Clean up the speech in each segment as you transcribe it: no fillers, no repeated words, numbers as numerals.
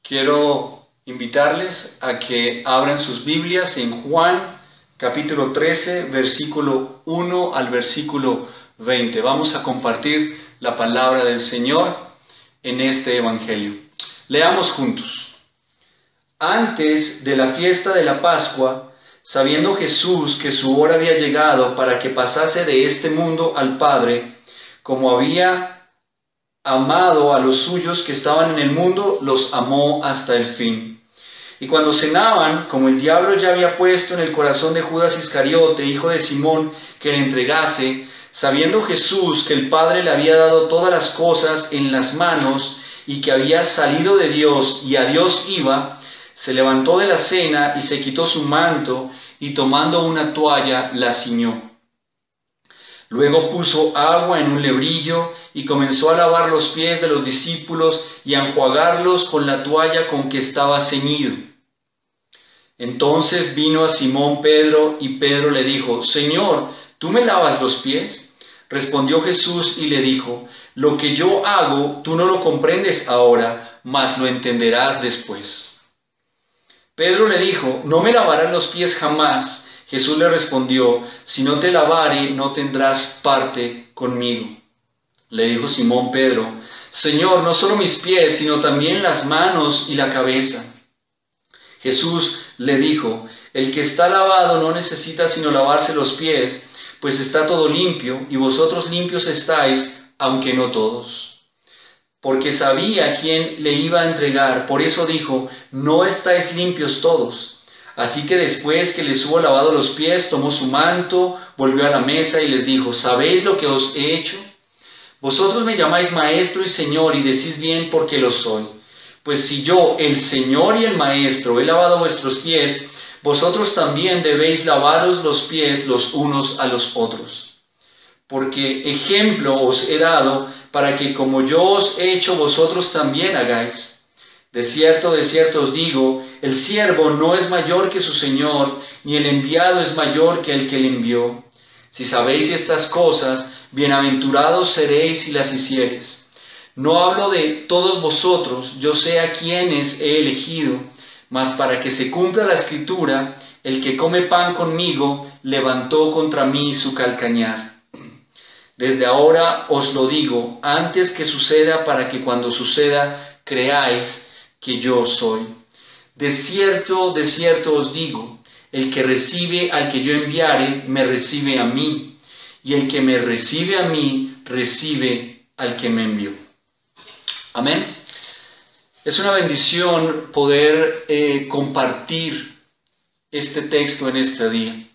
Quiero invitarles a que abran sus Biblias en Juan capítulo 13, versículo 1 al versículo 20. Vamos a compartir la palabra del Señor en este evangelio. Leamos juntos. Antes de la fiesta de la Pascua, sabiendo Jesús que su hora había llegado para que pasase de este mundo al Padre, como había amado a los suyos que estaban en el mundo, los amó hasta el fin. Y cuando cenaban, como el diablo ya había puesto en el corazón de Judas Iscariote, hijo de Simón, que le entregase, sabiendo Jesús que el Padre le había dado todas las cosas en las manos y que había salido de Dios y a Dios iba, se levantó de la cena y se quitó su manto y tomando una toalla la ciñó. Luego puso agua en un lebrillo y comenzó a lavar los pies de los discípulos y a enjuagarlos con la toalla con que estaba ceñido. Entonces vino a Simón Pedro y Pedro le dijo: Señor, ¿tú me lavas los pies? Respondió Jesús y le dijo: Lo que yo hago tú no lo comprendes ahora, mas lo entenderás después. Pedro le dijo: No me lavarás los pies jamás. Jesús le respondió: Si no te lavare, no tendrás parte conmigo. Le dijo Simón Pedro: Señor, no solo mis pies, sino también las manos y la cabeza. Jesús le dijo: El que está lavado no necesita sino lavarse los pies, pues está todo limpio, y vosotros limpios estáis, aunque no todos. Porque sabía quién le iba a entregar, por eso dijo: No estáis limpios todos. Así que después que les hubo lavado los pies, tomó su manto, volvió a la mesa y les dijo: ¿Sabéis lo que os he hecho? Vosotros me llamáis maestro y señor, y decís bien porque lo soy. Pues si yo, el Señor y el Maestro, he lavado vuestros pies, vosotros también debéis lavaros los pies los unos a los otros. Porque ejemplo os he dado para que como yo os he hecho, vosotros también hagáis. De cierto os digo, el siervo no es mayor que su Señor, ni el enviado es mayor que el que le envió. Si sabéis estas cosas, bienaventurados seréis si las hiciereis. No hablo de todos vosotros, yo sé a quienes he elegido, mas para que se cumpla la Escritura, el que come pan conmigo levantó contra mí su calcañar. Desde ahora os lo digo, antes que suceda, para que cuando suceda creáis que yo soy. De cierto os digo, el que recibe al que yo enviare, me recibe a mí, y el que me recibe a mí, recibe al que me envió. Amén. Es una bendición poder compartir este texto en este día.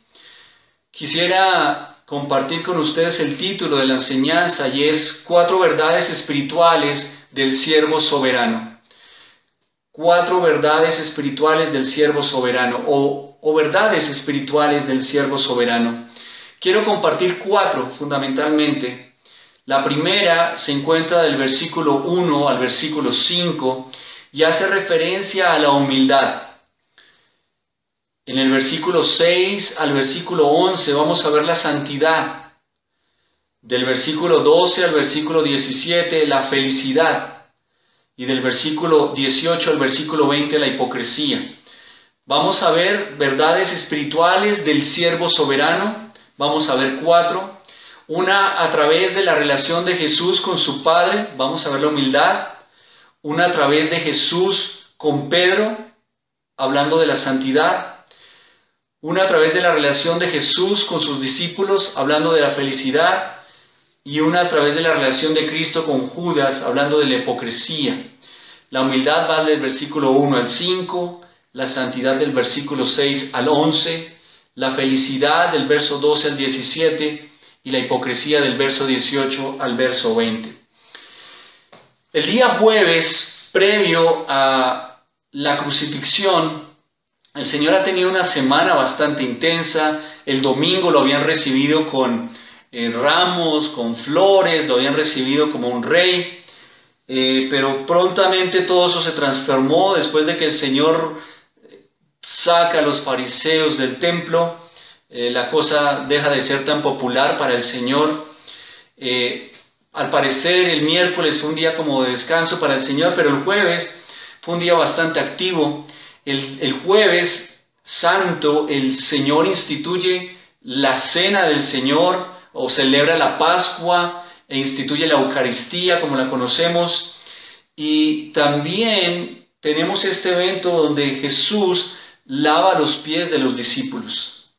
Quisiera compartir con ustedes el título de la enseñanza y es 4 verdades espirituales del siervo soberano. 4 verdades espirituales del siervo soberano o verdades espirituales del siervo soberano. Quiero compartir 4 fundamentalmente. La primera se encuentra del versículo 1 al versículo 5 y hace referencia a la humildad. En el versículo 6 al versículo 11 vamos a ver la santidad. Del versículo 12 al versículo 17 la felicidad. Y del versículo 18 al versículo 20 la hipocresía. Vamos a ver verdades espirituales del siervo soberano. Vamos a ver 4. Una a través de la relación de Jesús con su Padre. Vamos a ver la humildad. Una a través de Jesús con Pedro, hablando de la santidad. Una a través de la relación de Jesús con sus discípulos, hablando de la felicidad. Y una a través de la relación de Cristo con Judas, hablando de la hipocresía. La humildad va del versículo 1 al 5, la santidad del versículo 6 al 11, la felicidad del verso 12 al 17 y la hipocresía del verso 18 al verso 20. El día jueves, previo a la crucifixión, el Señor ha tenido una semana bastante intensa. El domingo lo habían recibido con ramos, con flores, lo habían recibido como un rey, pero prontamente todo eso se transformó después de que el Señor saca a los fariseos del templo. La cosa deja de ser tan popular para el Señor. Al parecer el miércoles fue un día como de descanso para el Señor, pero el jueves Fue un día bastante activo. El jueves santo el Señor instituye la cena del Señor o celebra la Pascua e instituye la Eucaristía como la conocemos. Y también tenemos este evento donde Jesús lava los pies de los discípulos.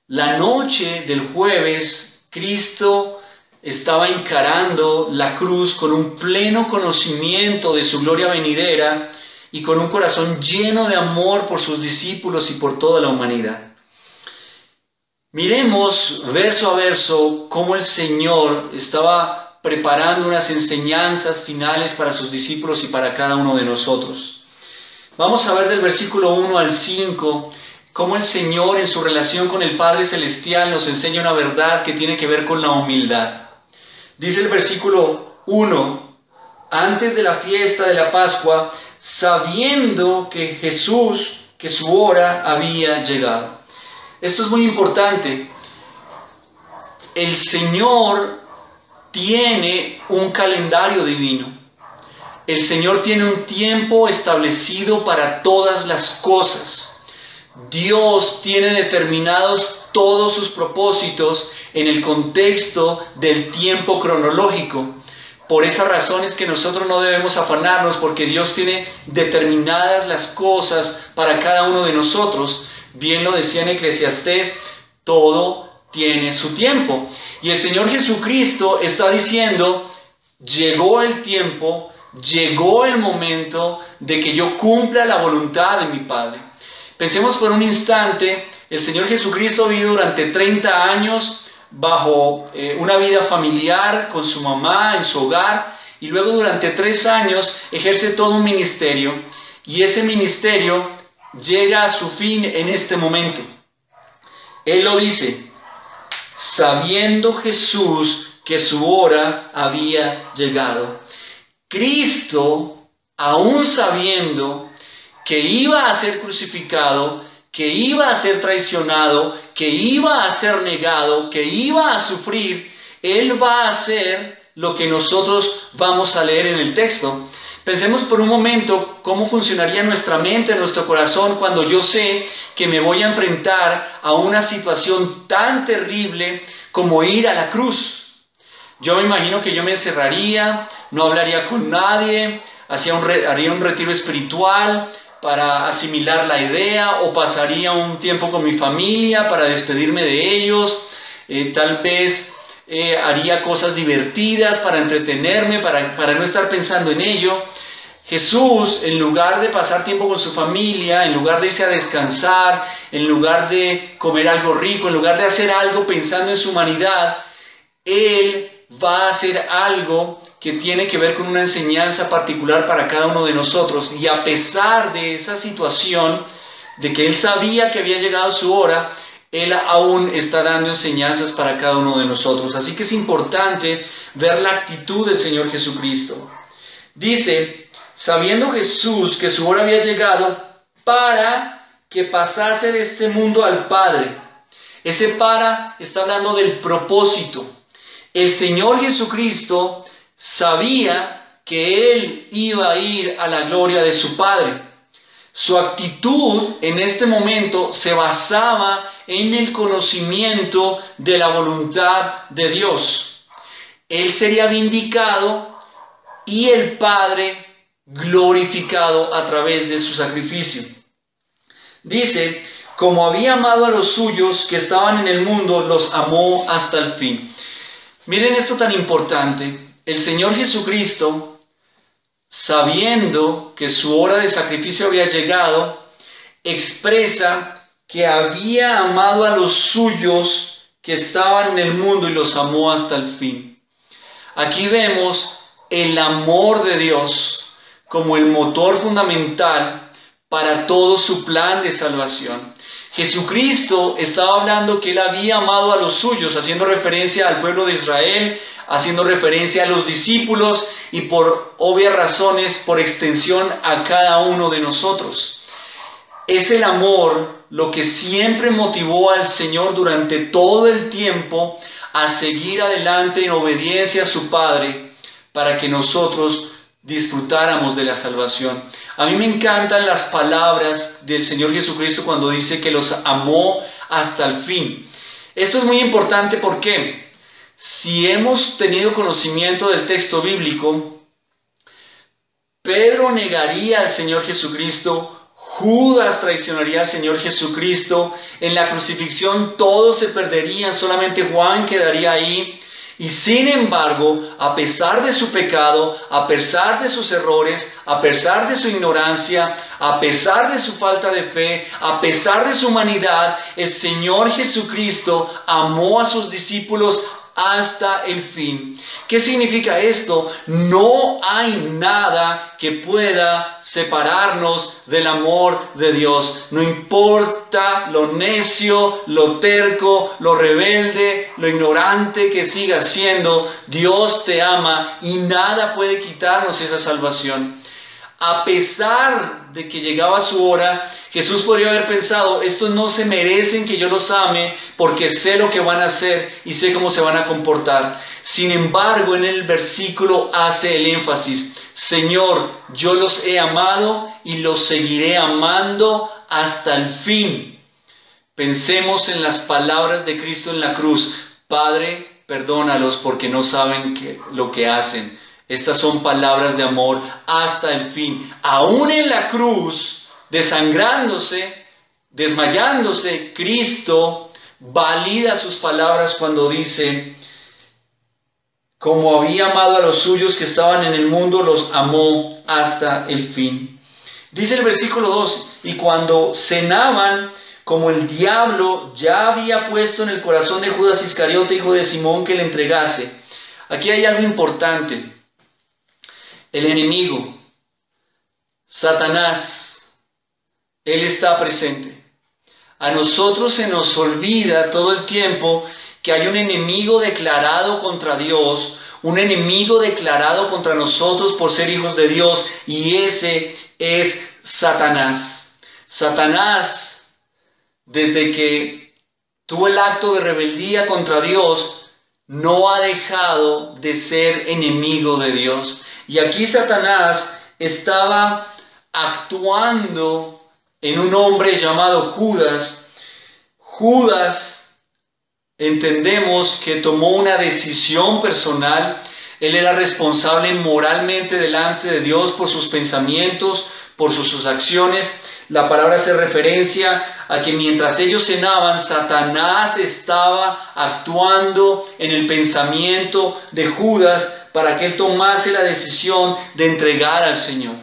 La noche del jueves, Cristo estaba encarando la cruz con un pleno conocimiento de su gloria venidera y con un corazón lleno de amor por sus discípulos y por toda la humanidad. Miremos verso a verso cómo el Señor estaba preparando unas enseñanzas finales para sus discípulos y para cada uno de nosotros. Vamos a ver del versículo 1 al 5 cómo el Señor en su relación con el Padre Celestial nos enseña una verdad que tiene que ver con la humildad. Dice el versículo 1, antes de la fiesta de la Pascua, sabiendo que su hora había llegado. Esto es muy importante. El Señor tiene un calendario divino. El Señor tiene un tiempo establecido para todas las cosas. Dios tiene determinados todos sus propósitos en el contexto del tiempo cronológico. Por esa razón es que nosotros no debemos afanarnos, porque Dios tiene determinadas las cosas para cada uno de nosotros. Bien lo decía en Eclesiastés, todo tiene su tiempo. Y el Señor Jesucristo está diciendo, llegó el tiempo, llegó el momento de que yo cumpla la voluntad de mi Padre. Pensemos por un instante, el Señor Jesucristo vivió durante 30 años bajo una vida familiar con su mamá en su hogar, y luego durante 3 años ejerce todo un ministerio, y ese ministerio llega a su fin en este momento. Él lo dice, sabiendo Jesús que su hora había llegado. Cristo, aún sabiendo que iba a ser crucificado, que iba a ser traicionado, que iba a ser negado, que iba a sufrir, Él va a hacer lo que nosotros vamos a leer en el texto. Pensemos por un momento cómo funcionaría nuestra mente, nuestro corazón, cuando yo sé que me voy a enfrentar a una situación tan terrible como ir a la cruz. Yo me imagino que yo me encerraría, no hablaría con nadie, haría un retiro espiritual para asimilar la idea, o pasaría un tiempo con mi familia para despedirme de ellos, tal vez haría cosas divertidas para entretenerme, para no estar pensando en ello. Jesús, en lugar de pasar tiempo con su familia, en lugar de irse a descansar, en lugar de comer algo rico, en lugar de hacer algo pensando en su humanidad, Él va a hacer algo que tiene que ver con una enseñanza particular para cada uno de nosotros. Y a pesar de esa situación, de que Él sabía que había llegado su hora, Él aún está dando enseñanzas para cada uno de nosotros. Así que es importante ver la actitud del Señor Jesucristo. Dice, sabiendo Jesús que su hora había llegado para que pasase de este mundo al Padre. Ese para está hablando del propósito. El Señor Jesucristo sabía que Él iba a ir a la gloria de su Padre. Su actitud en este momento se basaba en el conocimiento de la voluntad de Dios. Él sería vindicado y el Padre glorificado a través de su sacrificio. Dice, como había amado a los suyos que estaban en el mundo, los amó hasta el fin. Miren esto tan importante. El Señor Jesucristo, sabiendo que su hora de sacrificio había llegado, expresa que había amado a los suyos que estaban en el mundo y los amó hasta el fin. Aquí vemos el amor de Dios como el motor fundamental para todo su plan de salvación. Jesucristo estaba hablando que Él había amado a los suyos, haciendo referencia al pueblo de Israel, haciendo referencia a los discípulos y por obvias razones, por extensión, a cada uno de nosotros. Es el amor lo que siempre motivó al Señor durante todo el tiempo a seguir adelante en obediencia a su Padre, para que nosotros disfrutáramos de la salvación. A mí me encantan las palabras del Señor Jesucristo cuando dice que los amó hasta el fin. Esto es muy importante porque si hemos tenido conocimiento del texto bíblico, Pedro negaría al Señor Jesucristo, Judas traicionaría al Señor Jesucristo, en la crucifixión todos se perderían, solamente Juan quedaría ahí. Y sin embargo, a pesar de su pecado, a pesar de sus errores, a pesar de su ignorancia, a pesar de su falta de fe, a pesar de su humanidad, el Señor Jesucristo amó a sus discípulos hasta el fin. ¿Qué significa esto? No hay nada que pueda separarnos del amor de Dios. No importa lo necio, lo terco, lo rebelde, lo ignorante que sigas siendo, Dios te ama y nada puede quitarnos esa salvación. A pesar de que llegaba su hora, Jesús podría haber pensado, estos no se merecen que yo los ame porque sé lo que van a hacer y sé cómo se van a comportar. Sin embargo, en el versículo hace el énfasis, Señor, yo los he amado y los seguiré amando hasta el fin. Pensemos en las palabras de Cristo en la cruz, Padre, perdónalos porque no saben lo que hacen. Estas son palabras de amor hasta el fin. Aún en la cruz, desangrándose, desmayándose, Cristo valida sus palabras cuando dice, como había amado a los suyos que estaban en el mundo, los amó hasta el fin. Dice el versículo 2, y cuando cenaban, como el diablo ya había puesto en el corazón de Judas Iscariote, hijo de Simón, que le entregase. Aquí hay algo importante. El enemigo, Satanás, él está presente. A nosotros se nos olvida todo el tiempo que hay un enemigo declarado contra Dios, un enemigo declarado contra nosotros por ser hijos de Dios, y ese es Satanás. Satanás, desde que tuvo el acto de rebeldía contra Dios, no ha dejado de ser enemigo de Dios. Y aquí Satanás estaba actuando en un hombre llamado Judas. Judas, entendemos que tomó una decisión personal. Él era responsable moralmente delante de Dios por sus pensamientos, por sus acciones. La palabra hace referencia a que mientras ellos cenaban, Satanás estaba actuando en el pensamiento de Judas para que él tomase la decisión de entregar al Señor.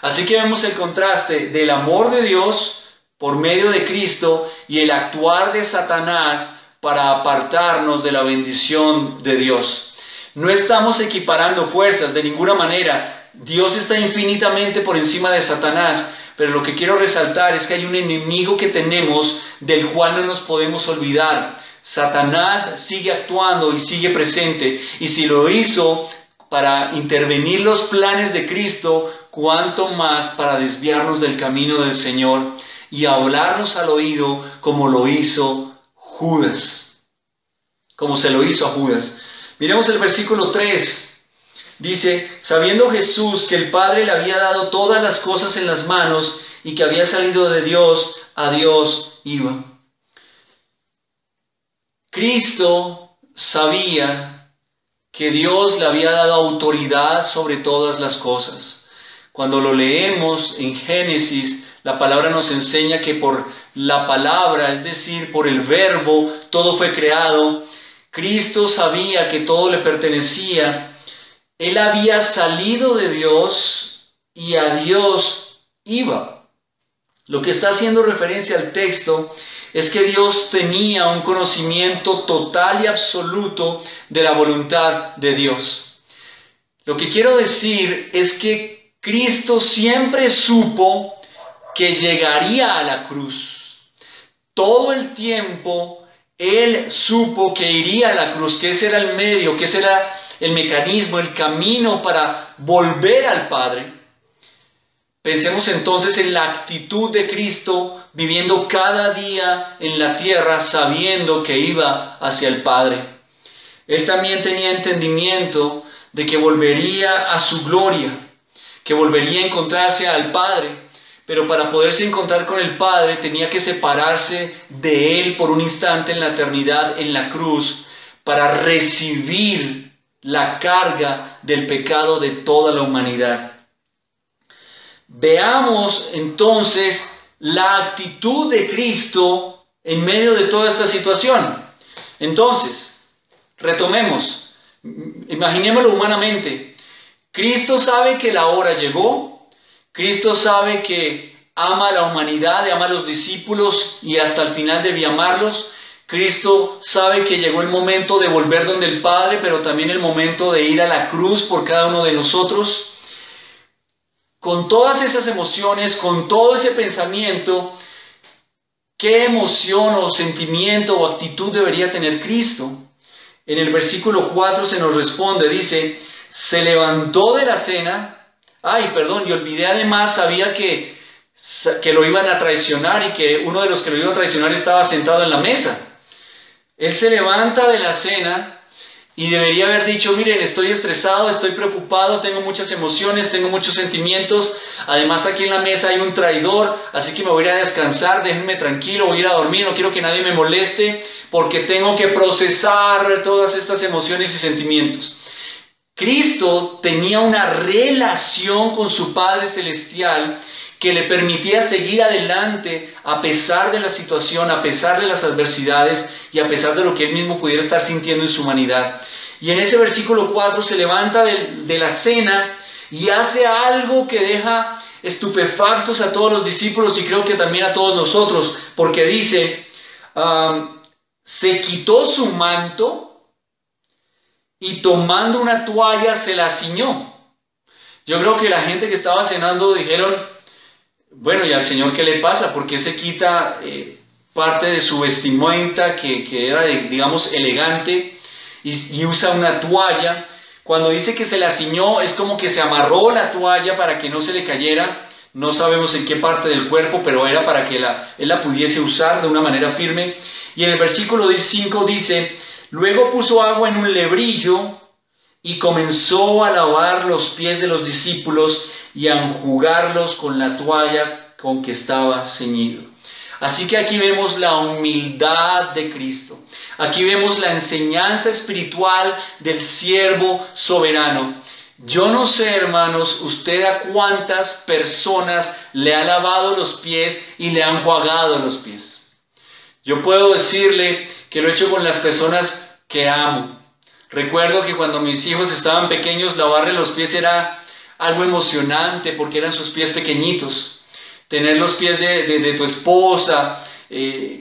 Así que vemos el contraste del amor de Dios por medio de Cristo y el actuar de Satanás para apartarnos de la bendición de Dios. No estamos equiparando fuerzas de ninguna manera. Dios está infinitamente por encima de Satanás. Pero lo que quiero resaltar es que hay un enemigo que tenemos del cual no nos podemos olvidar. Satanás sigue actuando y sigue presente. Y si lo hizo para intervenir los planes de Cristo, cuánto más para desviarnos del camino del Señor y hablarnos al oído como lo hizo Judas. Como se lo hizo a Judas. Miremos el versículo 3. Dice, sabiendo Jesús que el Padre le había dado todas las cosas en las manos y que había salido de Dios, a Dios iba. Cristo sabía que Dios le había dado autoridad sobre todas las cosas. Cuando lo leemos en Génesis, la palabra nos enseña que por la palabra, es decir, por el verbo, todo fue creado. Cristo sabía que todo le pertenecía. Él había salido de Dios y a Dios iba. Lo que está haciendo referencia al texto es que Dios tenía un conocimiento total y absoluto de la voluntad de Dios. Lo que quiero decir es que Cristo siempre supo que llegaría a la cruz. Todo el tiempo Él supo que iría a la cruz, que ese era el medio, que ese era el mecanismo, el camino para volver al Padre. Pensemos entonces en la actitud de Cristo viviendo cada día en la tierra sabiendo que iba hacia el Padre. Él también tenía entendimiento de que volvería a su gloria, que volvería a encontrarse al Padre, pero para poderse encontrar con el Padre tenía que separarse de Él por un instante en la eternidad, en la cruz, para recibir la carga del pecado de toda la humanidad. Veamos entonces la actitud de Cristo en medio de toda esta situación. Entonces, retomemos, imaginémoslo humanamente. Cristo sabe que la hora llegó, Cristo sabe que ama a la humanidad, ama a los discípulos y hasta el final debía amarlos. Cristo sabe que llegó el momento de volver donde el Padre, pero también el momento de ir a la cruz por cada uno de nosotros. Con todas esas emociones, con todo ese pensamiento, ¿qué emoción o sentimiento o actitud debería tener Cristo? En el versículo 4 se nos responde, dice, se levantó de la cena, y olvidé además, sabía que lo iban a traicionar y que uno de los que lo iban a traicionar estaba sentado en la mesa. Él se levanta de la cena y debería haber dicho, miren, estoy estresado, estoy preocupado, tengo muchas emociones, tengo muchos sentimientos. Además aquí en la mesa hay un traidor, así que me voy a ir a descansar, déjenme tranquilo, voy a ir a dormir, no quiero que nadie me moleste porque tengo que procesar todas estas emociones y sentimientos. Cristo tenía una relación con su Padre Celestial que le permitía seguir adelante a pesar de la situación, a pesar de las adversidades y a pesar de lo que él mismo pudiera estar sintiendo en su humanidad. Y en ese versículo 4 se levanta de la cena y hace algo que deja estupefactos a todos los discípulos y creo que también a todos nosotros, porque dice, se quitó su manto y tomando una toalla se la ciñó. Yo creo que la gente que estaba cenando dijeron, bueno, ¿y al Señor qué le pasa? ¿Por qué se quita parte de su vestimenta que era, digamos, elegante y usa una toalla? Cuando dice que se la ciñó, es como que se amarró la toalla para que no se le cayera. No sabemos en qué parte del cuerpo, pero era para que él la pudiese usar de una manera firme. Y en el versículo 5 dice, luego puso agua en un lebrillo y comenzó a lavar los pies de los discípulos y a enjugarlos con la toalla con que estaba ceñido. Así que aquí vemos la humildad de Cristo. Aquí vemos la enseñanza espiritual del siervo soberano. Yo no sé, hermanos, usted a cuántas personas le ha lavado los pies y le ha enjuagado los pies. Yo puedo decirle que lo he hecho con las personas que amo. Recuerdo que cuando mis hijos estaban pequeños, lavarle los pies era algo emocionante porque eran sus pies pequeñitos. Tener los pies de tu esposa,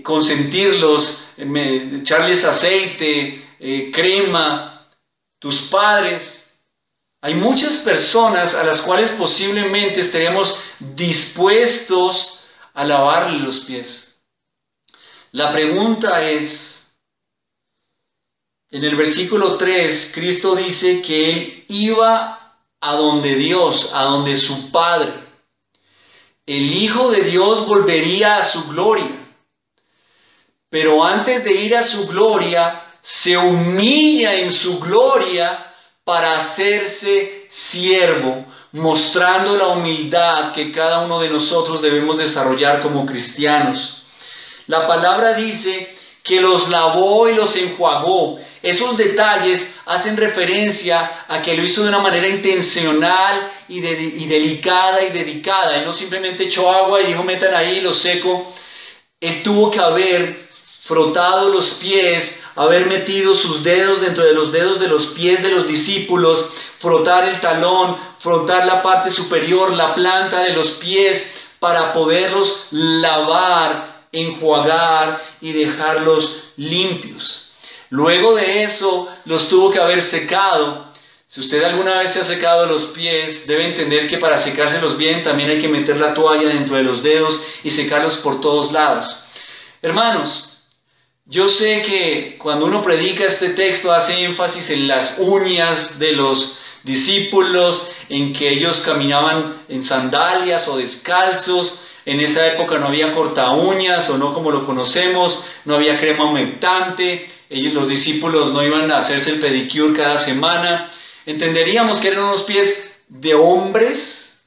consentirlos, echarles aceite, crema, tus padres. Hay muchas personas a las cuales posiblemente estaríamos dispuestos a lavarle los pies. La pregunta es, en el versículo 3, Cristo dice que Él iba a donde Dios, a donde su Padre. El Hijo de Dios volvería a su gloria. Pero antes de ir a su gloria, se humilla en su gloria para hacerse siervo, mostrando la humildad que cada uno de nosotros debemos desarrollar como cristianos. La palabra dice que los lavó y los enjuagó. Esos detalles hacen referencia a que lo hizo de una manera intencional y delicada y dedicada. Él no simplemente echó agua y dijo, metan ahí, lo seco. Él tuvo que haber frotado los pies, haber metido sus dedos dentro de los dedos de los pies de los discípulos, frotar el talón, frotar la parte superior, la planta de los pies, para poderlos lavar, enjuagar y dejarlos limpios. Luego de eso, los tuvo que haber secado. Si usted alguna vez se ha secado los pies, debe entender que para secárselos bien también hay que meter la toalla dentro de los dedos y secarlos por todos lados. Hermanos, yo sé que cuando uno predica este texto hace énfasis en las uñas de los discípulos, en que ellos caminaban en sandalias o descalzos. En esa época no había corta uñas o no como lo conocemos, no había crema humectante, los discípulos no iban a hacerse el pedicure cada semana. entenderíamos que eran unos pies de hombres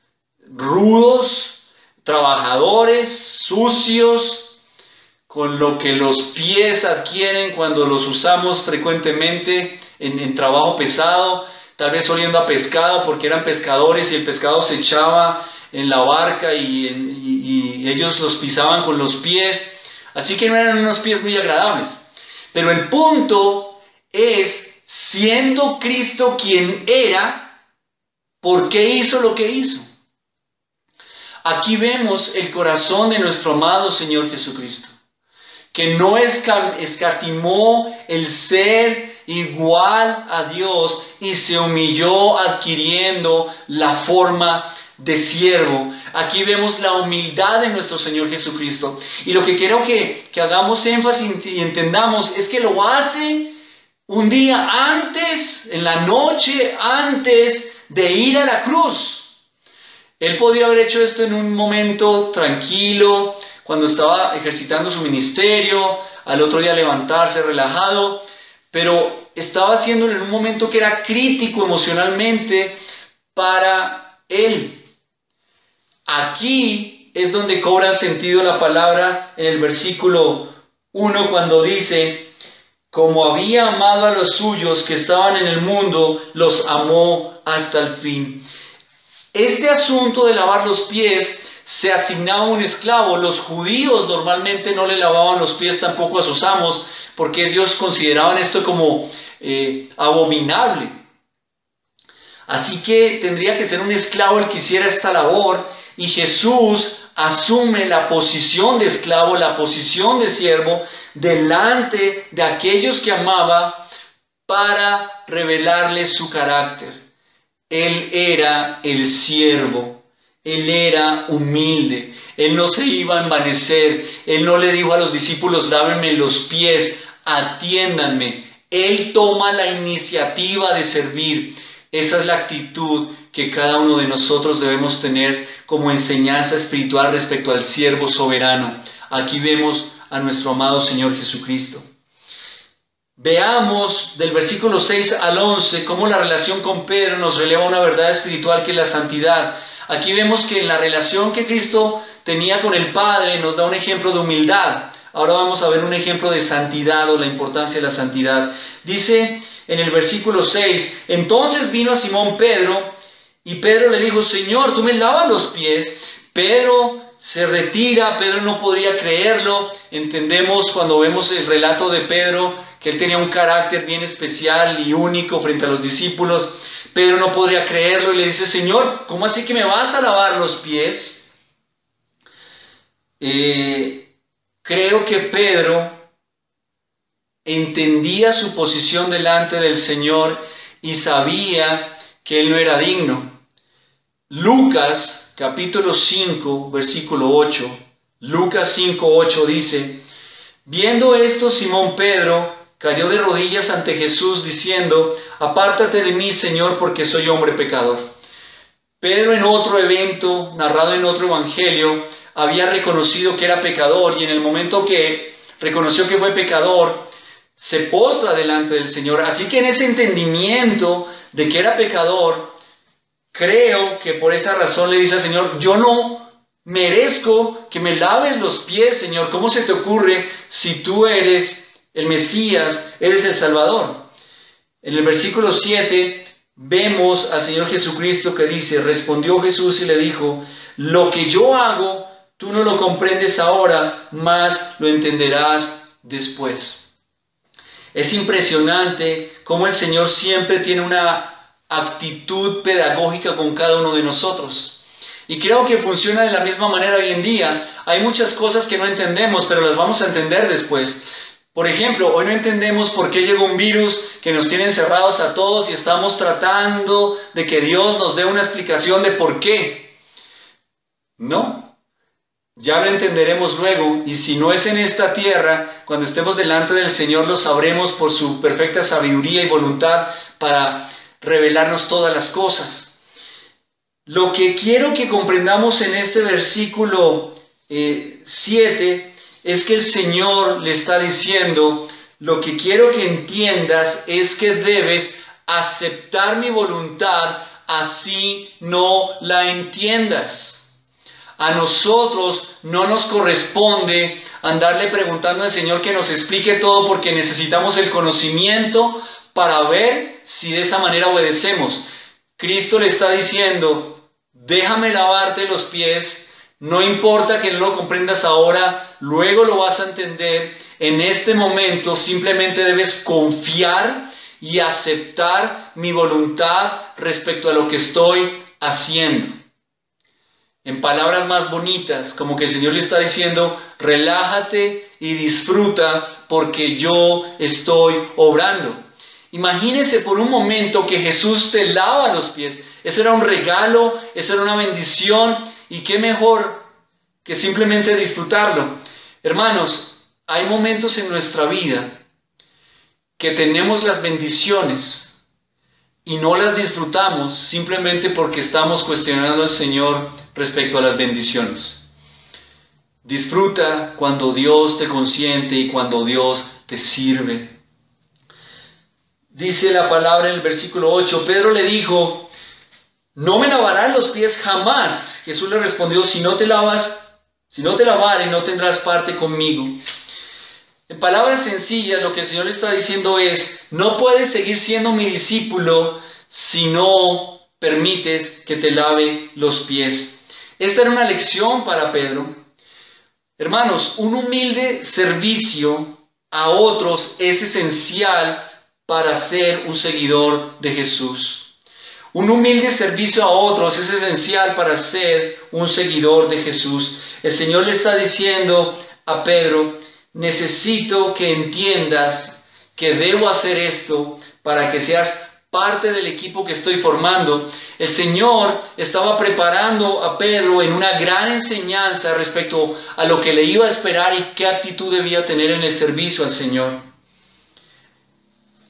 rudos, trabajadores, sucios, con lo que los pies adquieren cuando los usamos frecuentemente en trabajo pesado, tal vez oliendo a pescado porque eran pescadores y el pescado se echaba en la barca y ellos los pisaban con los pies, así que no eran unos pies muy agradables. Pero el punto es, siendo Cristo quien era, ¿por qué hizo lo que hizo? Aquí vemos el corazón de nuestro amado Señor Jesucristo, que no escatimó el ser igual a Dios y se humilló adquiriendo la forma de siervo. Aquí vemos la humildad de nuestro Señor Jesucristo. Y lo que quiero que hagamos énfasis y entendamos es que lo hace un día antes, en la noche antes de ir a la cruz. Él podría haber hecho esto en un momento tranquilo, cuando estaba ejercitando su ministerio, al otro día levantarse relajado, pero estaba haciéndolo en un momento que era crítico emocionalmente para él. Aquí es donde cobra sentido la palabra en el versículo 1 cuando dice: como había amado a los suyos que estaban en el mundo, los amó hasta el fin. Este asunto de lavar los pies se asignaba a un esclavo. Los judíos normalmente no le lavaban los pies tampoco a sus amos, porque ellos consideraban esto como abominable. Así que tendría que ser un esclavo el que hiciera esta labor, y Jesús asume la posición de esclavo, la posición de siervo, delante de aquellos que amaba para revelarles su carácter. Él era el siervo, él era humilde, él no se iba a envanecer, él no le dijo a los discípulos: lávenme los pies, atiéndanme. Él toma la iniciativa de servir. Esa es la actitud que cada uno de nosotros debemos tener como enseñanza espiritual respecto al siervo soberano. Aquí vemos a nuestro amado Señor Jesucristo. Veamos del versículo 6 al 11 cómo la relación con Pedro nos releva una verdad espiritual que es la santidad. Aquí vemos que en la relación que Cristo tenía con el Padre nos da un ejemplo de humildad. Ahora vamos a ver un ejemplo de santidad o la importancia de la santidad. Dice en el versículo 6: entonces vino a Simón Pedro y Pedro le dijo: Señor, ¿tú me lavas los pies? Pedro se retira, Pedro no podría creerlo. Entendemos cuando vemos el relato de Pedro que él tenía un carácter bien especial y único frente a los discípulos. Pedro no podría creerlo y le dice: Señor, ¿cómo así que me vas a lavar los pies? Creo que Pedro entendía su posición delante del Señor y sabía que él no era digno. Lucas capítulo 5 versículo 8, Lucas 5:8 dice: viendo esto, Simón Pedro cayó de rodillas ante Jesús diciendo: apártate de mí, Señor, porque soy hombre pecador. Pedro, en otro evento narrado en otro evangelio, había reconocido que era pecador, y en el momento que reconoció que fue pecador, se postra delante del Señor. Así que en ese entendimiento de que era pecador, creo que por esa razón le dice al Señor: yo no merezco que me laves los pies, Señor. ¿Cómo se te ocurre si tú eres el Mesías, eres el Salvador? En el versículo 7 vemos al Señor Jesucristo que dice: respondió Jesús y le dijo: lo que yo hago, tú no lo comprendes ahora, mas lo entenderás después. Es impresionante cómo el Señor siempre tiene una actitud pedagógica con cada uno de nosotros. Y creo que funciona de la misma manera hoy en día. Hay muchas cosas que no entendemos, pero las vamos a entender después. Por ejemplo, hoy no entendemos por qué llegó un virus que nos tiene encerrados a todos y estamos tratando de que Dios nos dé una explicación de por qué. No, ya lo entenderemos luego, y si no es en esta tierra, cuando estemos delante del Señor lo sabremos por su perfecta sabiduría y voluntad para revelarnos todas las cosas. Lo que quiero que comprendamos en este versículo 7 es que el Señor le está diciendo: lo que quiero que entiendas es que debes aceptar mi voluntad, así no la entiendas. A nosotros no nos corresponde andarle preguntando al Señor que nos explique todo, porque necesitamos el conocimiento para ver si de esa manera obedecemos. Cristo le está diciendo, déjame lavarte los pies, no importa que no lo comprendas ahora, luego lo vas a entender. En este momento simplemente debes confiar y aceptar mi voluntad respecto a lo que estoy haciendo. En palabras más bonitas, como que el Señor le está diciendo, relájate y disfruta porque yo estoy obrando. Imagínese por un momento que Jesús te lava los pies. Eso era un regalo, eso era una bendición, y qué mejor que simplemente disfrutarlo. Hermanos, hay momentos en nuestra vida que tenemos las bendiciones y no las disfrutamos simplemente porque estamos cuestionando al Señor respecto a las bendiciones. Disfruta cuando Dios te consiente y cuando Dios te sirve. Dice la palabra en el versículo 8, Pedro le dijo, no me lavarás los pies jamás. Jesús le respondió, si no te lavare, no tendrás parte conmigo. En palabras sencillas, lo que el Señor le está diciendo es, no puedes seguir siendo mi discípulo si no permites que te lave los pies. Esta era una lección para Pedro. Hermanos, un humilde servicio a otros es esencial para ser un seguidor de Jesús. Un humilde servicio a otros es esencial para ser un seguidor de Jesús. El Señor le está diciendo a Pedro, necesito que entiendas que debo hacer esto para que seas parte del equipo que estoy formando. El Señor estaba preparando a Pedro en una gran enseñanza respecto a lo que le iba a esperar y qué actitud debía tener en el servicio al Señor.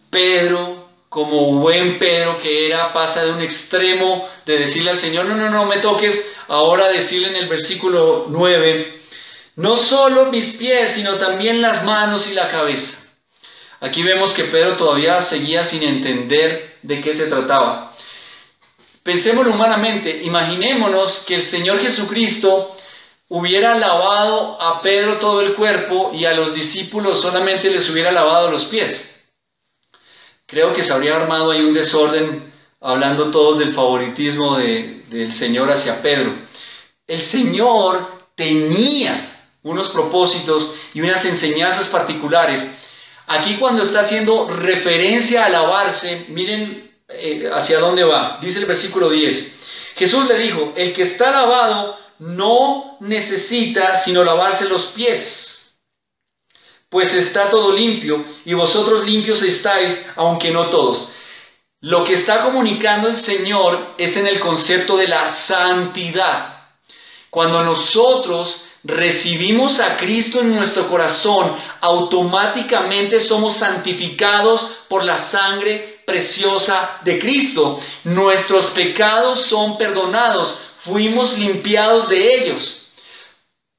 Pedro, como buen Pedro que era, pasa de un extremo de decirle al Señor, no me toques, ahora decirle en el versículo 9, no solo mis pies, sino también las manos y la cabeza. Aquí vemos que Pedro todavía seguía sin entender de qué se trataba. Pensémoslo humanamente, imaginémonos que el Señor Jesucristo hubiera lavado a Pedro todo el cuerpo y a los discípulos solamente les hubiera lavado los pies. Creo que se habría armado ahí un desorden, hablando todos del favoritismo del Señor hacia Pedro. El Señor tenía unos propósitos y unas enseñanzas particulares. Aquí cuando está haciendo referencia a lavarse, miren hacia dónde va. Dice el versículo 10. Jesús le dijo, el que está lavado no necesita sino lavarse los pies, pues está todo limpio, y vosotros limpios estáis, aunque no todos. Lo que está comunicando el Señor es en el concepto de la santidad. Cuando nosotros recibimos a Cristo en nuestro corazón, automáticamente somos santificados por la sangre preciosa de Cristo. Nuestros pecados son perdonados, fuimos limpiados de ellos.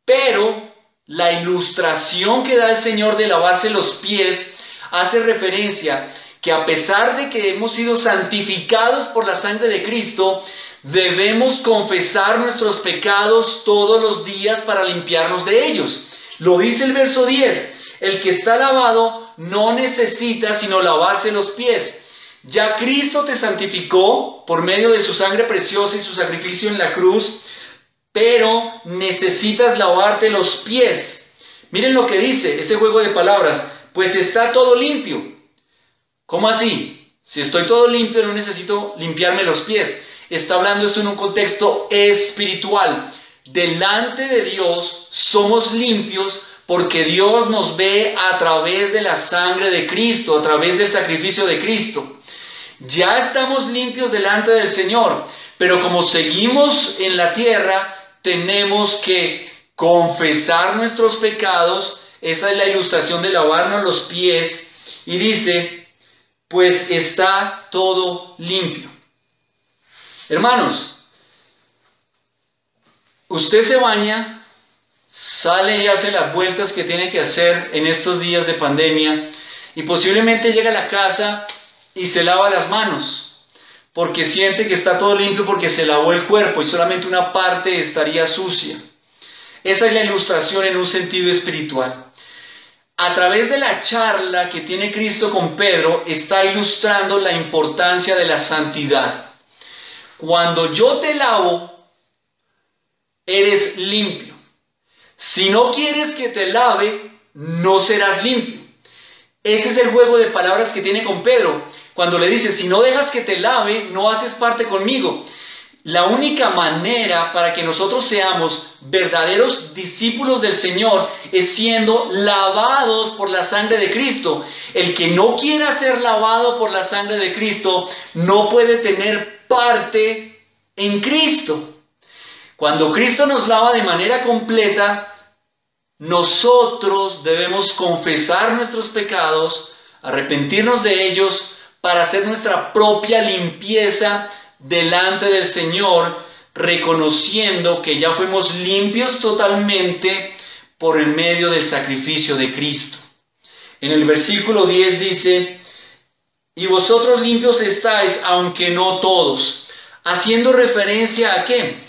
Pero la ilustración que da el Señor de lavarse los pies hace referencia que a pesar de que hemos sido santificados por la sangre de Cristo, debemos confesar nuestros pecados todos los días para limpiarnos de ellos. Lo dice el verso 10, el que está lavado no necesita sino lavarse los pies. Ya Cristo te santificó por medio de su sangre preciosa y su sacrificio en la cruz, pero necesitas lavarte los pies. Miren lo que dice ese juego de palabras, pues está todo limpio. ¿Cómo así? Si estoy todo limpio, no necesito limpiarme los pies. Está hablando esto en un contexto espiritual. Delante de Dios somos limpios porque Dios nos ve a través de la sangre de Cristo, a través del sacrificio de Cristo. Ya estamos limpios delante del Señor, pero como seguimos en la tierra, tenemos que confesar nuestros pecados. Esa es la ilustración de lavarnos los pies. Y dice, pues está todo limpio. Hermanos, usted se baña, sale y hace las vueltas que tiene que hacer en estos días de pandemia y posiblemente llega a la casa y se lava las manos, porque siente que está todo limpio porque se lavó el cuerpo y solamente una parte estaría sucia. Esa es la ilustración en un sentido espiritual. A través de la charla que tiene Cristo con Pedro, está ilustrando la importancia de la santidad. Cuando yo te lavo, eres limpio. Si no quieres que te lave, no serás limpio. Ese es el juego de palabras que tiene con Pedro. Cuando le dice, si no dejas que te lave, no haces parte conmigo. La única manera para que nosotros seamos verdaderos discípulos del Señor es siendo lavados por la sangre de Cristo. El que no quiera ser lavado por la sangre de Cristo no puede tener parte en Cristo. Cuando Cristo nos lava de manera completa, nosotros debemos confesar nuestros pecados, arrepentirnos de ellos para hacer nuestra propia limpieza delante del Señor, reconociendo que ya fuimos limpios totalmente por el medio del sacrificio de Cristo. En el versículo 10 dice, y vosotros limpios estáis, aunque no todos. Haciendo referencia ¿a qué?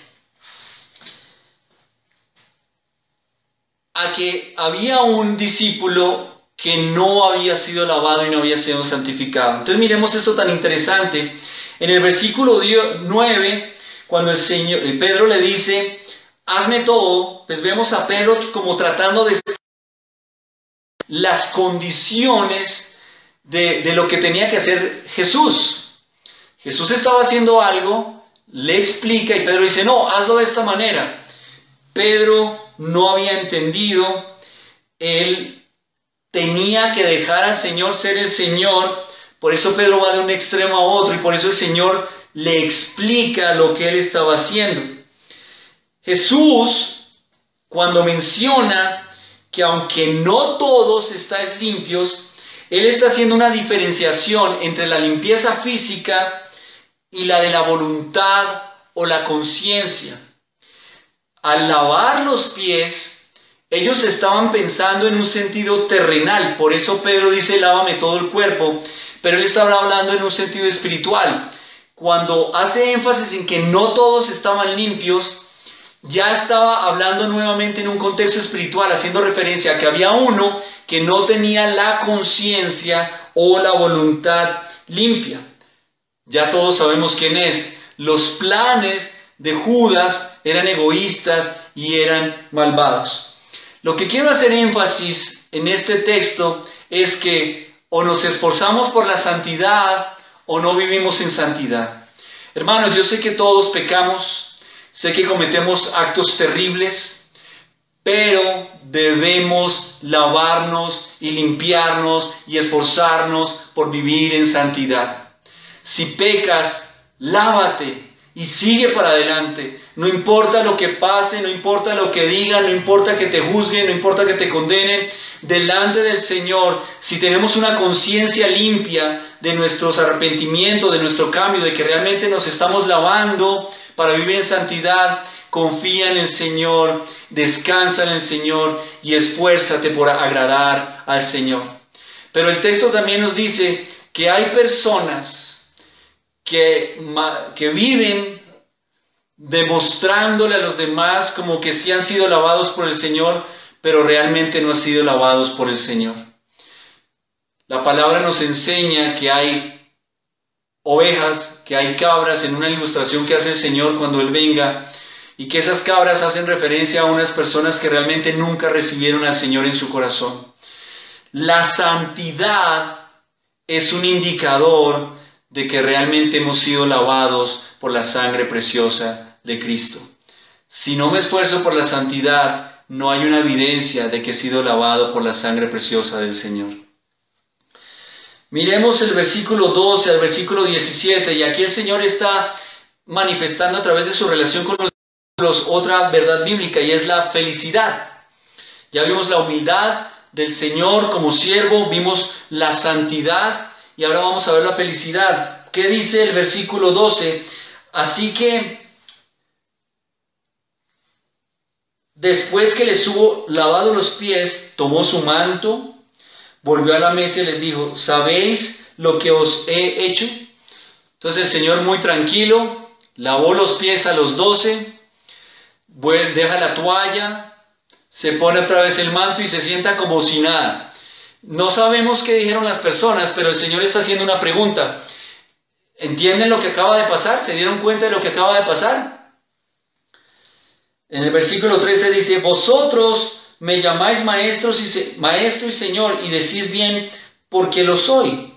A que había un discípulo que no había sido lavado y no había sido santificado. Entonces miremos esto tan interesante. En el versículo 9, cuando Pedro le dice, hazme todo, pues vemos a Pedro como tratando de las condiciones de lo que tenía que hacer Jesús. Jesús estaba haciendo algo, le explica y Pedro dice, no, hazlo de esta manera. Pedro no había entendido, él tenía que dejar al Señor ser el Señor. Por eso Pedro va de un extremo a otro y por eso el Señor le explica lo que él estaba haciendo. Jesús, cuando menciona que aunque no todos estáis limpios, él está haciendo una diferenciación entre la limpieza física y la de la voluntad o la conciencia. Al lavar los pies, ellos estaban pensando en un sentido terrenal, por eso Pedro dice, lávame todo el cuerpo, pero él estaba hablando en un sentido espiritual. Cuando hace énfasis en que no todos estaban limpios, ya estaba hablando nuevamente en un contexto espiritual, haciendo referencia a que había uno que no tenía la conciencia o la voluntad limpia. Ya todos sabemos quién es. Los planes de Judas eran egoístas y eran malvados. Lo que quiero hacer énfasis en este texto es que o nos esforzamos por la santidad o no vivimos en santidad. Hermanos, yo sé que todos pecamos, sé que cometemos actos terribles, pero debemos lavarnos y limpiarnos y esforzarnos por vivir en santidad. Si pecas, lávate y sigue para adelante. No importa lo que pase, no importa lo que digan, no importa que te juzguen, no importa que te condenen. Delante del Señor, si tenemos una conciencia limpia de nuestros arrepentimientos, de nuestro cambio, de que realmente nos estamos lavando para vivir en santidad, confía en el Señor, descansa en el Señor y esfuérzate por agradar al Señor. Pero el texto también nos dice que hay personas que viven demostrándole a los demás como que sí han sido lavados por el Señor, pero realmente no han sido lavados por el Señor. La palabra nos enseña que hay ovejas, que hay cabras en una ilustración que hace el Señor cuando Él venga, y que esas cabras hacen referencia a unas personas que realmente nunca recibieron al Señor en su corazón. La santidad es un indicador de que realmente hemos sido lavados por la sangre preciosa de Cristo. Si no me esfuerzo por la santidad, no hay una evidencia de que he sido lavado por la sangre preciosa del Señor. Miremos el versículo 12 al versículo 17, y aquí el Señor está manifestando a través de su relación con los discípulos otra verdad bíblica, y es la felicidad. Ya vimos la humildad del Señor como siervo, vimos la santidad, y ahora vamos a ver la felicidad. ¿Qué dice el versículo 12? Así que después que les hubo lavado los pies, tomó su manto, volvió a la mesa y les dijo: ¿sabéis lo que os he hecho? Entonces el Señor, muy tranquilo, lavó los pies a los 12, deja la toalla, se pone otra vez el manto y se sienta como si nada. No sabemos qué dijeron las personas, pero el Señor está haciendo una pregunta. ¿Entienden lo que acaba de pasar? ¿Se dieron cuenta de lo que acaba de pasar? En el versículo 13 dice: vosotros me llamáis maestro y Señor, y decís bien, porque lo soy.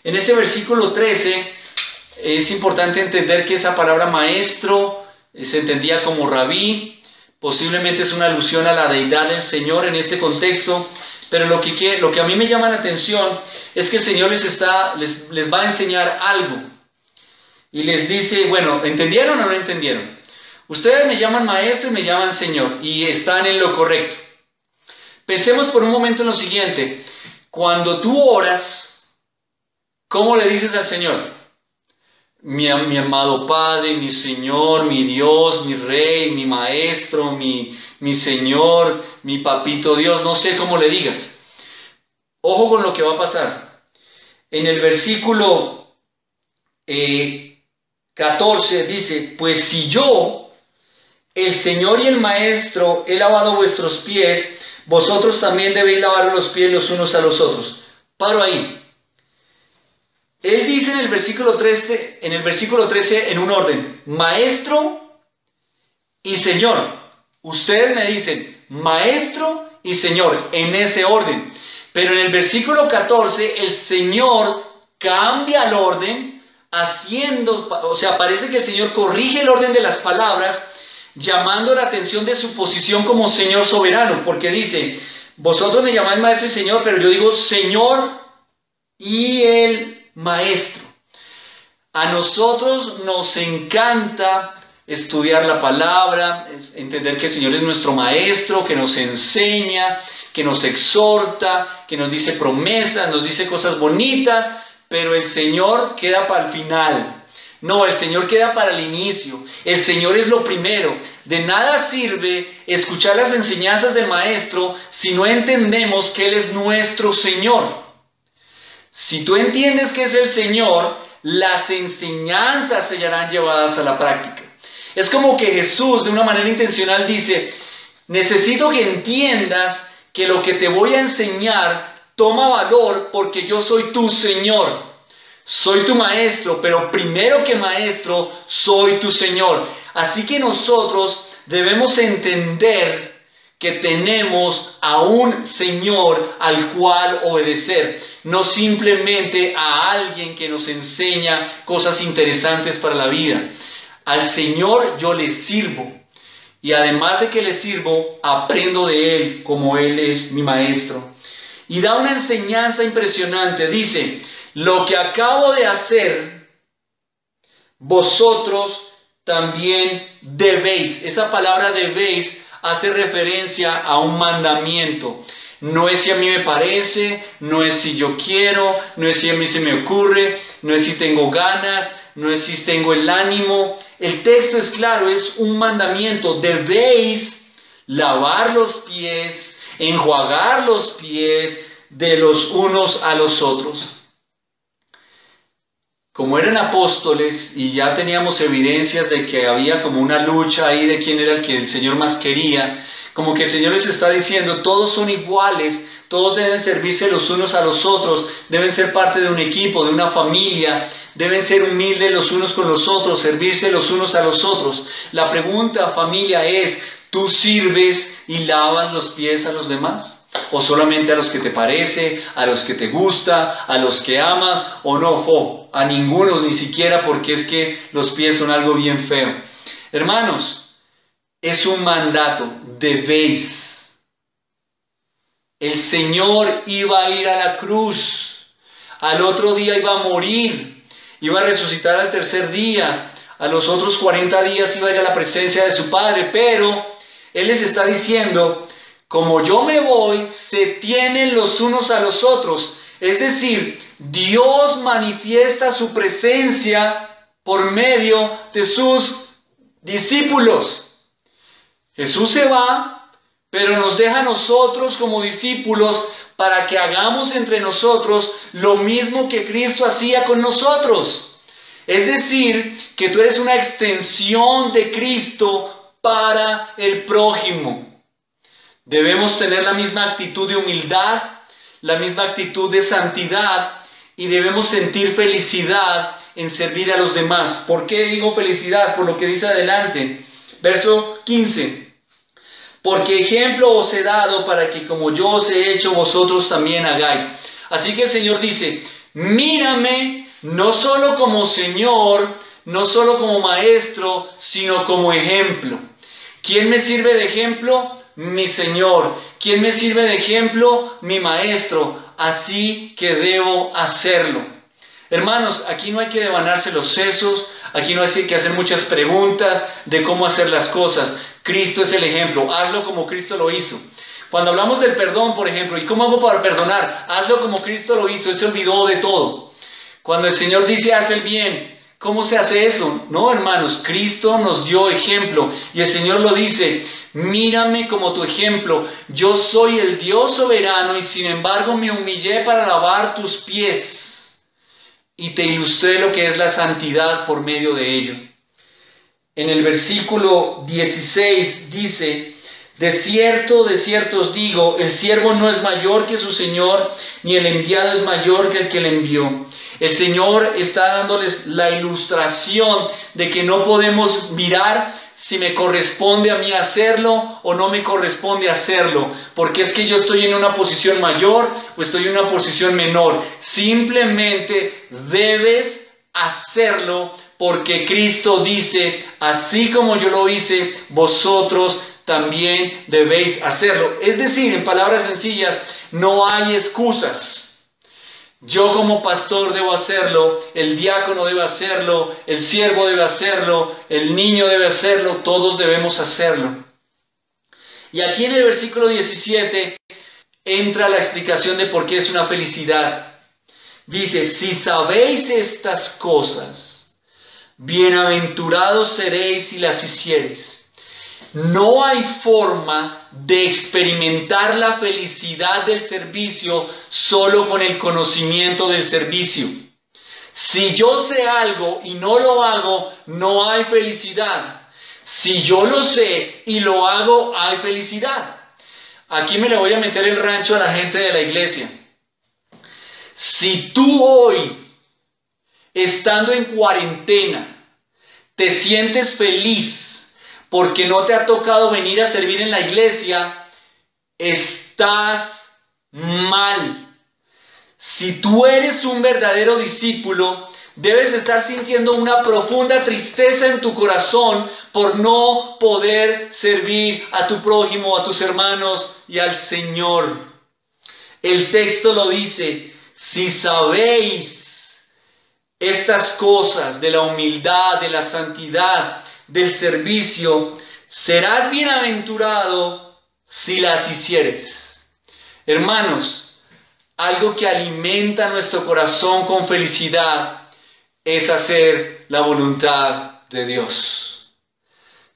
En ese versículo 13 es importante entender que esa palabra maestro se entendía como rabí. Posiblemente es una alusión a la deidad del Señor en este contexto. Pero lo que a mí me llama la atención es que el Señor les va a enseñar algo. Y les dice, bueno, ¿entendieron o no entendieron? Ustedes me llaman maestro y me llaman Señor, y están en lo correcto. Pensemos por un momento en lo siguiente. Cuando tú oras, ¿cómo le dices al Señor? Mi amado Padre, mi Señor, mi Dios, mi Rey, mi Maestro, mi Señor, mi Papito Dios, no sé cómo le digas. Ojo con lo que va a pasar. En el versículo 14 dice: pues si yo, el Señor y el Maestro, he lavado vuestros pies, vosotros también debéis lavar los pies los unos a los otros. Paro ahí. Él dice en el versículo 13, en un orden: Maestro y Señor. Ustedes me dicen Maestro y Señor, en ese orden. Pero en el versículo 14, el Señor cambia el orden, parece que el Señor corrige el orden de las palabras, llamando la atención de su posición como Señor soberano, porque dice: vosotros me llamáis Maestro y Señor, pero yo digo Señor y el Maestro. A nosotros nos encanta estudiar la palabra, entender que el Señor es nuestro Maestro, que nos enseña, que nos exhorta, que nos dice promesas, nos dice cosas bonitas, pero el Señor queda para el final. No, el Señor queda para el inicio. El Señor es lo primero. De nada sirve escuchar las enseñanzas del Maestro si no entendemos que Él es nuestro Señor. Si tú entiendes que es el Señor, las enseñanzas serán llevadas a la práctica. Es como que Jesús, de una manera intencional, dice: necesito que entiendas que lo que te voy a enseñar toma valor porque yo soy tu Señor. Soy tu Maestro, pero primero que Maestro, soy tu Señor. Así que nosotros debemos entender que tenemos a un Señor al cual obedecer, no simplemente a alguien que nos enseña cosas interesantes para la vida. Al Señor yo le sirvo, y además de que le sirvo, aprendo de Él como Él es mi Maestro. Y da una enseñanza impresionante. Dice: lo que acabo de hacer, vosotros también debéis. Esa palabra debéis hace referencia a un mandamiento. No es si a mí me parece, no es si yo quiero, no es si a mí se me ocurre, no es si tengo ganas, no es si tengo el ánimo. El texto es claro, es un mandamiento. Debéis lavar los pies, enjuagar los pies de los unos a los otros. Como eran apóstoles y ya teníamos evidencias de que había como una lucha ahí de quién era el que el Señor más quería, como que el Señor les está diciendo: todos son iguales, todos deben servirse los unos a los otros, deben ser parte de un equipo, de una familia, deben ser humildes los unos con los otros, servirse los unos a los otros. La pregunta, familia, es: ¿tú sirves y lavas los pies a los demás? ¿O solamente a los que te parece, a los que te gusta, a los que amas, o no? A ninguno, ni siquiera, porque es que los pies son algo bien feo. Hermanos, es un mandato, debéis. El Señor iba a ir a la cruz, al otro día iba a morir, iba a resucitar al tercer día, a los otros 40 días iba a ir a la presencia de su Padre, pero Él les está diciendo: como yo me voy, se tienen los unos a los otros. Es decir, Dios manifiesta su presencia por medio de sus discípulos. Jesús se va, pero nos deja a nosotros como discípulos para que hagamos entre nosotros lo mismo que Cristo hacía con nosotros. Es decir, que tú eres una extensión de Cristo para el prójimo. Debemos tener la misma actitud de humildad, la misma actitud de santidad, y debemos sentir felicidad en servir a los demás. ¿Por qué digo felicidad? Por lo que dice adelante. Verso 15. Porque ejemplo os he dado para que como yo os he hecho, vosotros también hagáis. Así que el Señor dice, mírame no solo como Señor, no solo como Maestro, sino como ejemplo. ¿Quién me sirve de ejemplo? Mi Señor. ¿Quién me sirve de ejemplo? Mi Maestro. Así que debo hacerlo. Hermanos, aquí no hay que devanarse los sesos, aquí no hay que hacer muchas preguntas de cómo hacer las cosas. Cristo es el ejemplo, hazlo como Cristo lo hizo. Cuando hablamos del perdón, por ejemplo, ¿y cómo hago para perdonar? Hazlo como Cristo lo hizo, Él se olvidó de todo. Cuando el Señor dice, haz el bien, ¿cómo se hace eso? No, hermanos, Cristo nos dio ejemplo y el Señor lo dice, mírame como tu ejemplo, yo soy el Dios soberano y sin embargo me humillé para lavar tus pies y te ilustré lo que es la santidad por medio de ello. En el versículo 16 dice, de cierto os digo, el siervo no es mayor que su Señor, ni el enviado es mayor que el que le envió. El Señor está dándoles la ilustración de que no podemos mirar si me corresponde a mí hacerlo o no me corresponde hacerlo, porque es que yo estoy en una posición mayor o estoy en una posición menor. Simplemente debes hacerlo porque Cristo dice, así como yo lo hice, vosotros también debéis hacerlo. Es decir, en palabras sencillas, no hay excusas. Yo como pastor debo hacerlo, el diácono debe hacerlo, el siervo debe hacerlo, el niño debe hacerlo, todos debemos hacerlo. Y aquí en el versículo 17 entra la explicación de por qué es una felicidad. Dice, si sabéis estas cosas, bienaventurados seréis si las hiciereis. No hay forma de experimentar la felicidad del servicio solo con el conocimiento del servicio. Si yo sé algo y no lo hago, no hay felicidad. Si yo lo sé y lo hago, hay felicidad. Aquí me le voy a meter el rancho a la gente de la iglesia. Si tú hoy, estando en cuarentena, te sientes feliz porque no te ha tocado venir a servir en la iglesia, estás mal. Si tú eres un verdadero discípulo, debes estar sintiendo una profunda tristeza en tu corazón por no poder servir a tu prójimo, a tus hermanos y al Señor. El texto lo dice, si sabéis estas cosas de la humildad, de la santidad, del servicio, serás bienaventurado si las hicieres. Hermanos, algo que alimenta nuestro corazón con felicidad es hacer la voluntad de Dios.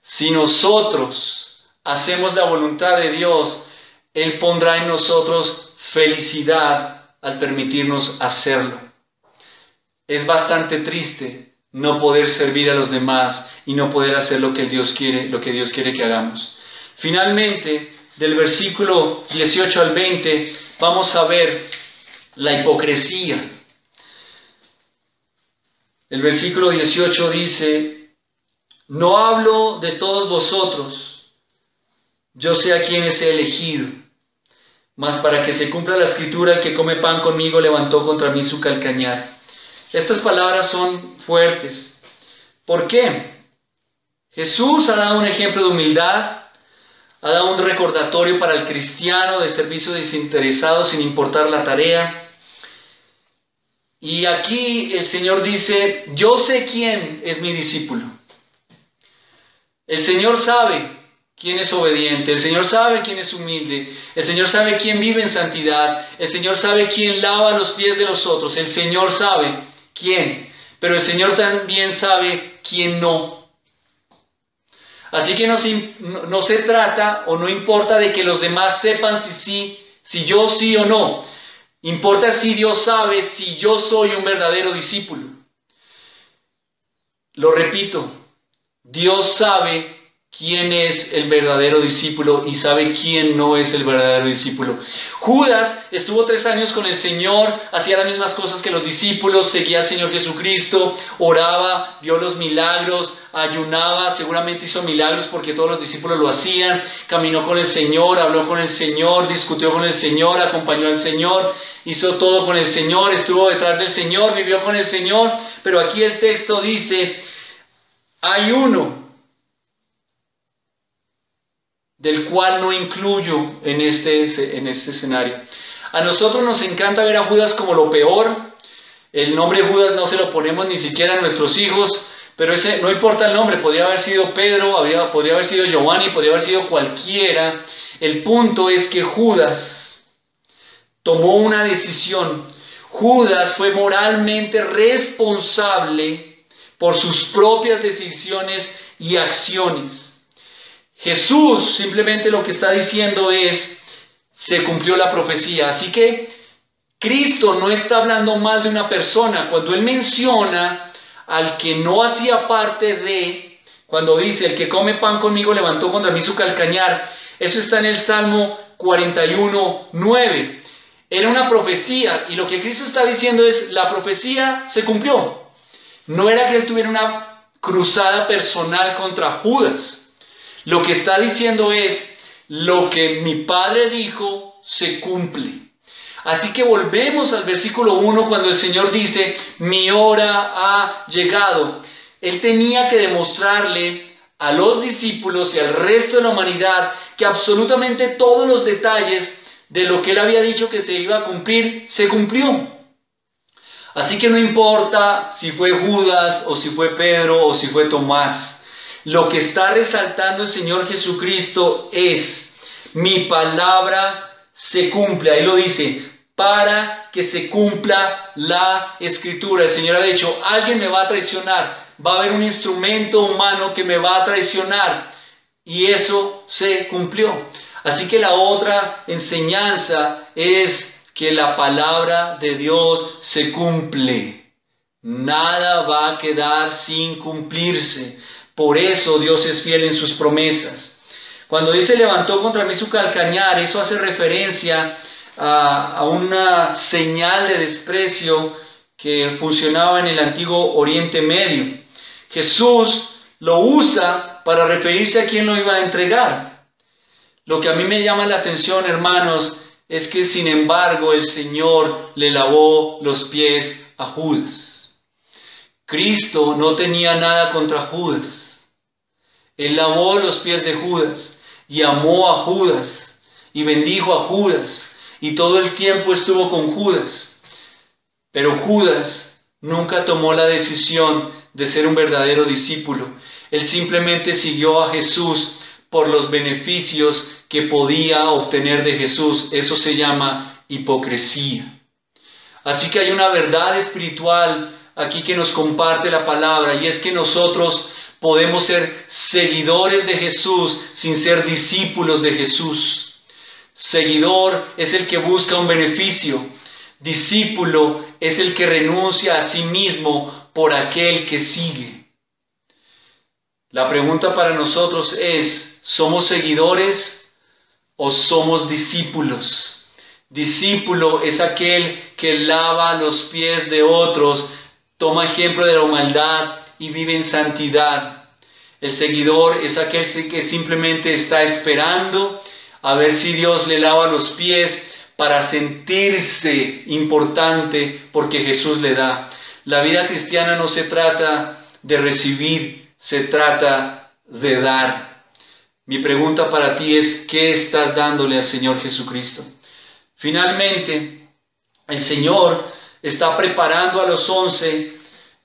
Si nosotros hacemos la voluntad de Dios, Él pondrá en nosotros felicidad al permitirnos hacerlo. Es bastante triste no poder servir a los demás y no poder hacer lo que Dios quiere que hagamos. Finalmente, del versículo 18 al 20, vamos a ver la hipocresía. El versículo 18 dice, no hablo de todos vosotros, yo sé a quienes he elegido, mas para que se cumpla la escritura, el que come pan conmigo levantó contra mí su calcañar. Estas palabras son fuertes. ¿Por qué? Jesús ha dado un ejemplo de humildad, ha dado un recordatorio para el cristiano de servicio desinteresado sin importar la tarea. Y aquí el Señor dice, yo sé quién es mi discípulo. El Señor sabe quién es obediente, el Señor sabe quién es humilde, el Señor sabe quién vive en santidad, el Señor sabe quién lava los pies de los otros, el Señor sabe quién, pero el Señor también sabe quién no. Así que no se trata o no importa de que los demás sepan si sí si yo sí o no. Importa si Dios sabe si yo soy un verdadero discípulo. Lo repito, Dios sabe quién es el verdadero discípulo y sabe quién no es el verdadero discípulo. Judas estuvo 3 años con el Señor, hacía las mismas cosas que los discípulos, seguía al Señor Jesucristo, oraba, vio los milagros, ayunaba, seguramente hizo milagros porque todos los discípulos lo hacían, caminó con el Señor, habló con el Señor, discutió con el Señor, acompañó al Señor, hizo todo con el Señor, estuvo detrás del Señor, vivió con el Señor, pero aquí el texto dice, hay uno del cual no incluyo en este escenario. A nosotros nos encanta ver a Judas como lo peor. El nombre Judas no se lo ponemos ni siquiera a nuestros hijos, pero ese no importa el nombre, podría haber sido Pedro, podría haber sido Giovanni, podría haber sido cualquiera. El punto es que Judas tomó una decisión. Judas fue moralmente responsable por sus propias decisiones y acciones. Jesús simplemente lo que está diciendo es, se cumplió la profecía. Así que Cristo no está hablando mal de una persona. Cuando Él menciona al que no hacía parte de, cuando dice, el que come pan conmigo levantó contra mí su calcañar, eso está en el Salmo 41:9. Era una profecía y lo que Cristo está diciendo es, la profecía se cumplió. No era que Él tuviera una cruzada personal contra Judas. Lo que está diciendo es, lo que mi Padre dijo, se cumple. Así que volvemos al versículo 1 cuando el Señor dice, mi hora ha llegado. Él tenía que demostrarle a los discípulos y al resto de la humanidad que absolutamente todos los detalles de lo que Él había dicho que se iba a cumplir, se cumplió. Así que no importa si fue Judas o si fue Pedro o si fue Tomás. Lo que está resaltando el Señor Jesucristo es, mi palabra se cumple. Ahí lo dice, para que se cumpla la Escritura. El Señor ha dicho, alguien me va a traicionar, va a haber un instrumento humano que me va a traicionar. Y eso se cumplió. Así que la otra enseñanza es que la palabra de Dios se cumple. Nada va a quedar sin cumplirse. Por eso Dios es fiel en sus promesas. Cuando dice levantó contra mí su calcañar, eso hace referencia a una señal de desprecio que funcionaba en el antiguo Oriente Medio. Jesús lo usa para referirse a quien lo iba a entregar. Lo que a mí me llama la atención, hermanos, es que sin embargo el Señor le lavó los pies a Judas. Cristo no tenía nada contra Judas. Él lavó los pies de Judas y amó a Judas y bendijo a Judas y todo el tiempo estuvo con Judas. Pero Judas nunca tomó la decisión de ser un verdadero discípulo. Él simplemente siguió a Jesús por los beneficios que podía obtener de Jesús. Eso se llama hipocresía. Así que hay una verdad espiritual aquí que nos comparte la palabra, y es que nosotros podemos ser seguidores de Jesús sin ser discípulos de Jesús. Seguidor es el que busca un beneficio. Discípulo es el que renuncia a sí mismo por aquel que sigue. La pregunta para nosotros es, ¿somos seguidores o somos discípulos? Discípulo es aquel que lava los pies de otros, toma ejemplo de la humildad y vive en santidad. El seguidor es aquel que simplemente está esperando a ver si Dios le lava los pies para sentirse importante porque Jesús le da. La vida cristiana no se trata de recibir, se trata de dar. Mi pregunta para ti es, ¿qué estás dándole al Señor Jesucristo? Finalmente, el Señor está preparando a los 11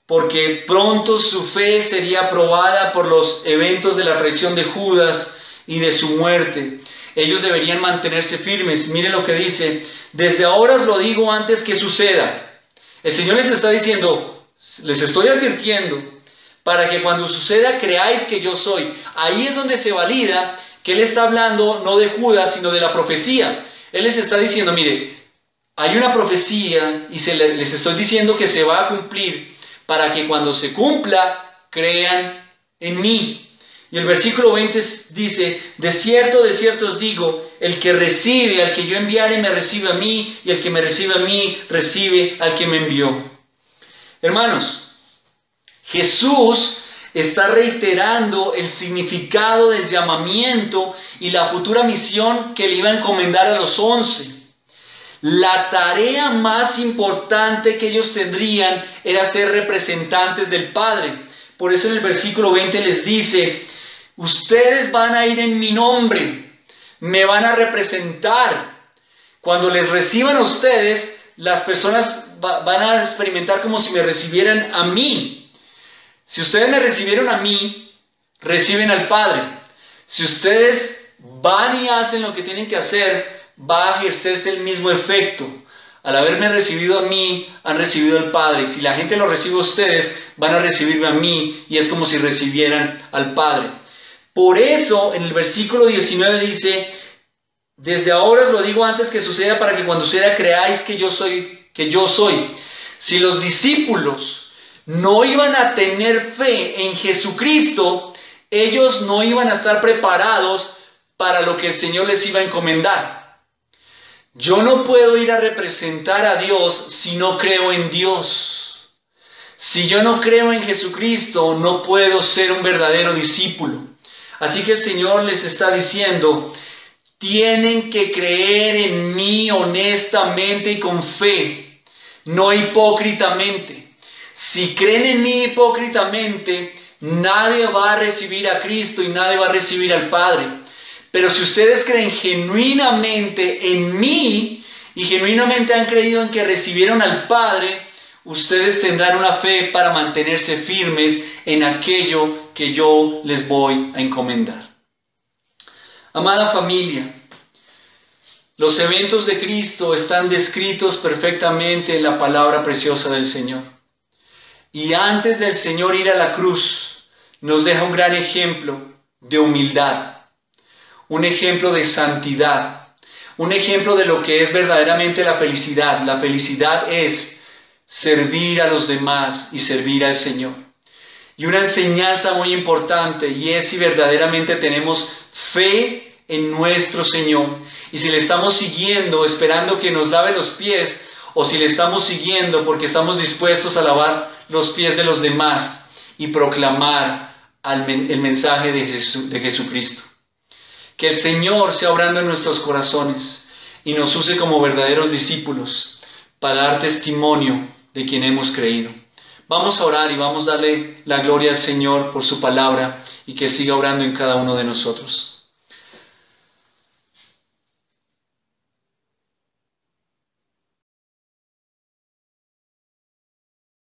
porque pronto su fe sería probada por los eventos de la traición de Judas y de su muerte. Ellos deberían mantenerse firmes. Miren lo que dice, desde ahora os lo digo antes que suceda. El Señor les está diciendo, les estoy advirtiendo, para que cuando suceda creáis que yo soy. Ahí es donde se valida que Él está hablando no de Judas, sino de la profecía. Él les está diciendo, mire, hay una profecía y les estoy diciendo que se va a cumplir para que cuando se cumpla, crean en mí. Y el versículo 20 dice, de cierto os digo, el que recibe al que yo enviare me recibe a mí, y el que me recibe a mí recibe al que me envió. Hermanos, Jesús está reiterando el significado del llamamiento y la futura misión que le iba a encomendar a los 11. La tarea más importante que ellos tendrían era ser representantes del Padre. Por eso en el versículo 20 les dice, ustedes van a ir en mi nombre, me van a representar. Cuando les reciban a ustedes, las personas van a experimentar como si me recibieran a mí. Si ustedes me recibieron a mí, reciben al Padre. Si ustedes van y hacen lo que tienen que hacer, va a ejercerse el mismo efecto. Al haberme recibido a mí, han recibido al Padre. Si la gente lo recibe a ustedes, van a recibirme a mí, y es como si recibieran al Padre. Por eso, en el versículo 19 dice, desde ahora os lo digo antes que suceda, para que cuando suceda creáis que yo soy. Si los discípulos no iban a tener fe en Jesucristo, ellos no iban a estar preparados para lo que el Señor les iba a encomendar. Yo no puedo ir a representar a Dios si no creo en Dios. Si yo no creo en Jesucristo, no puedo ser un verdadero discípulo. Así que el Señor les está diciendo, tienen que creer en mí honestamente y con fe, no hipócritamente. Si creen en mí hipócritamente, nadie va a recibir a Cristo y nadie va a recibir al Padre. Pero si ustedes creen genuinamente en mí y genuinamente han creído en que recibieron al Padre, ustedes tendrán una fe para mantenerse firmes en aquello que yo les voy a encomendar. Amada familia, los eventos de Cristo están descritos perfectamente en la palabra preciosa del Señor. Y antes del Señor ir a la cruz, nos deja un gran ejemplo de humildad. Un ejemplo de santidad, un ejemplo de lo que es verdaderamente la felicidad. La felicidad es servir a los demás y servir al Señor. Y una enseñanza muy importante, y es si verdaderamente tenemos fe en nuestro Señor, y si le estamos siguiendo esperando que nos lave los pies, o si le estamos siguiendo porque estamos dispuestos a lavar los pies de los demás y proclamar el mensaje de Jesucristo. Que el Señor sea obrando en nuestros corazones y nos use como verdaderos discípulos para dar testimonio de quien hemos creído. Vamos a orar y vamos a darle la gloria al Señor por su palabra y que Él siga obrando en cada uno de nosotros.